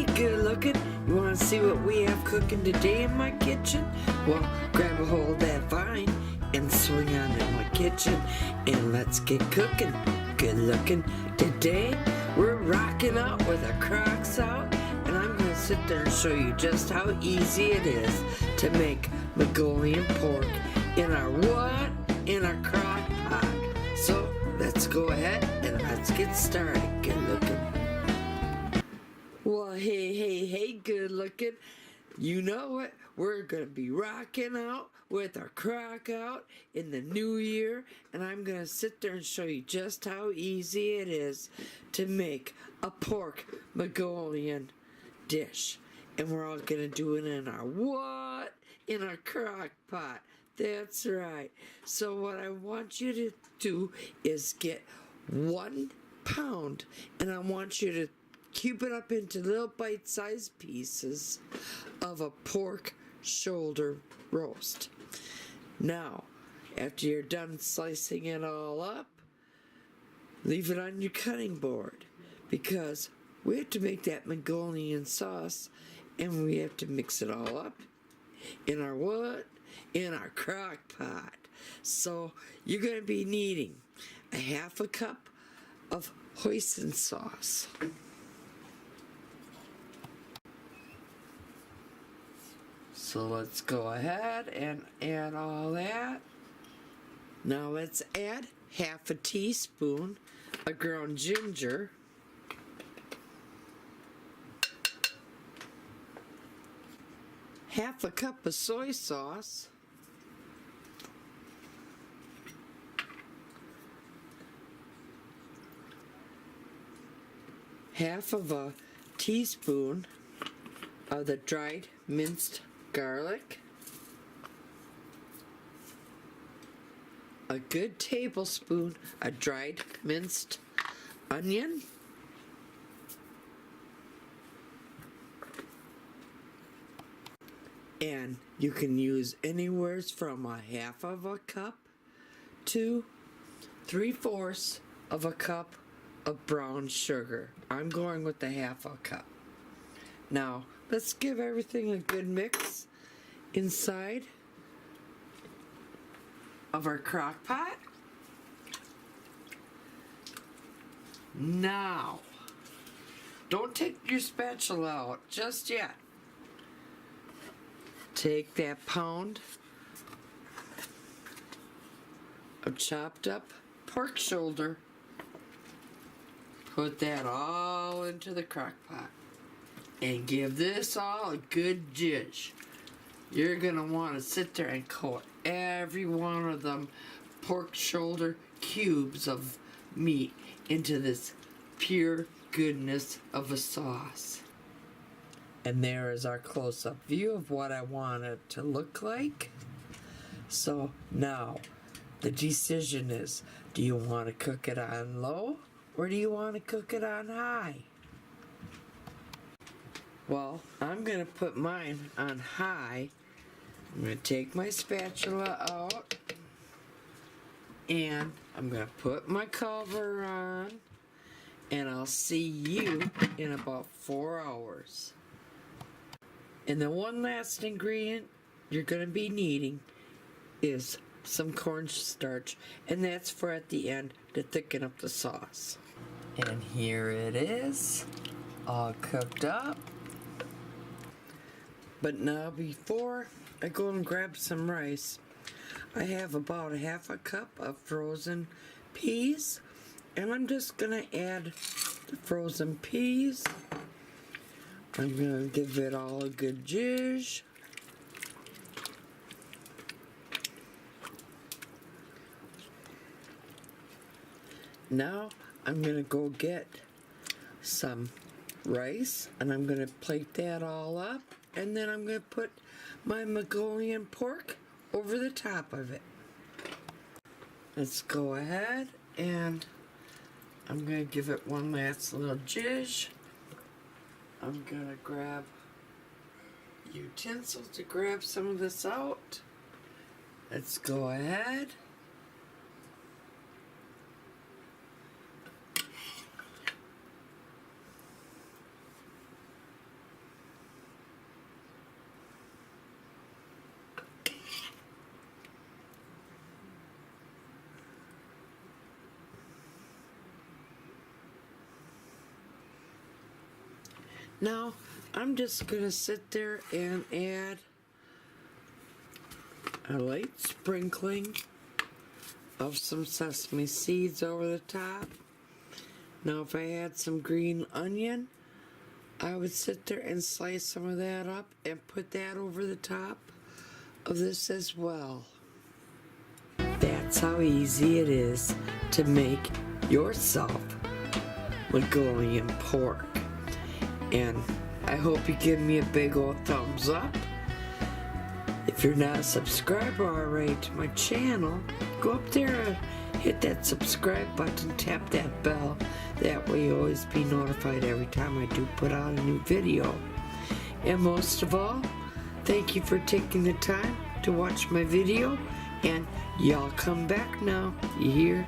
hey, good looking. You want to see what we have cooking today in my kitchen? Well, grab a hold of that vine and swing on in my kitchen and let's get cooking. Good looking. Today, we're rocking out with our Crocs out, and I'm going to sit there and show you just how easy it is to make Mongolian pork in our what? In our crock pot. So, let's go ahead and let's get started. Good looking. Well, hey, good looking. You know what? We're going to be rocking out with our crock out in the new year, and I'm going to sit there and show you just how easy it is to make a pork Mongolian dish. And we're all going to do it in our what? In our crock pot. That's right. So what I want you to do is get 1 pound, and I want you to cube it up into little bite-sized pieces of a pork shoulder roast. Now, after you're done slicing it all up, leave it on your cutting board, because we have to make that Mongolian sauce, and we have to mix it all up in our what? In our crock pot. So you're going to be needing a 1/2 cup of hoisin sauce. So let's go ahead and add all that. Now let's add 1/2 teaspoon of ground ginger. Half a cup of soy sauce. Half of a teaspoon of the dried minced garlic. A good tablespoon of dried minced onion. And you can use anywhere from a 1/2 cup to 3/4 of a cup of brown sugar. I'm going with the 1/2 cup. Now, let's give everything a good mix inside of our crock pot. Now, don't take your spatula out just yet. Take that pound of chopped up pork shoulder, put that all into the crock pot, and give this all a good zhuzh. You're going to want to sit there and coat every one of them pork shoulder cubes of meat into this pure goodness of a sauce. And there is our close-up view of what I want it to look like. So now, the decision is, do you want to cook it on low or do you want to cook it on high? Well, I'm going to put mine on high. I'm going to take my spatula out and I'm going to put my cover on, and I'll see you in about 4 hours. And the one last ingredient you're going to be needing is some cornstarch, and that's for at the end to thicken up the sauce. And here it is, all cooked up. But now before I go and grab some rice, I have about a 1/2 cup of frozen peas, and I'm just going to add the frozen peas. I'm going to give it all a good zhuzh. Now I'm going to go get some rice, and I'm going to plate that all up, and then I'm going to put my Mongolian pork over the top of it. Let's go ahead, and I'm going to give it one last little zhuzh. I'm going to grab utensils to grab some of this out. Let's go ahead. Now, I'm just going to sit there and add a light sprinkling of some sesame seeds over the top. Now, if I had some green onion, I would sit there and slice some of that up and put that over the top of this as well. That's how easy it is to make yourself Mongolian pork. And I hope you give me a big old thumbs up. If you're not a subscriber already to my channel, go up there and hit that subscribe button, tap that bell. That way you'll always be notified every time I do put out a new video. And most of all, thank you for taking the time to watch my video. And y'all come back now, you hear?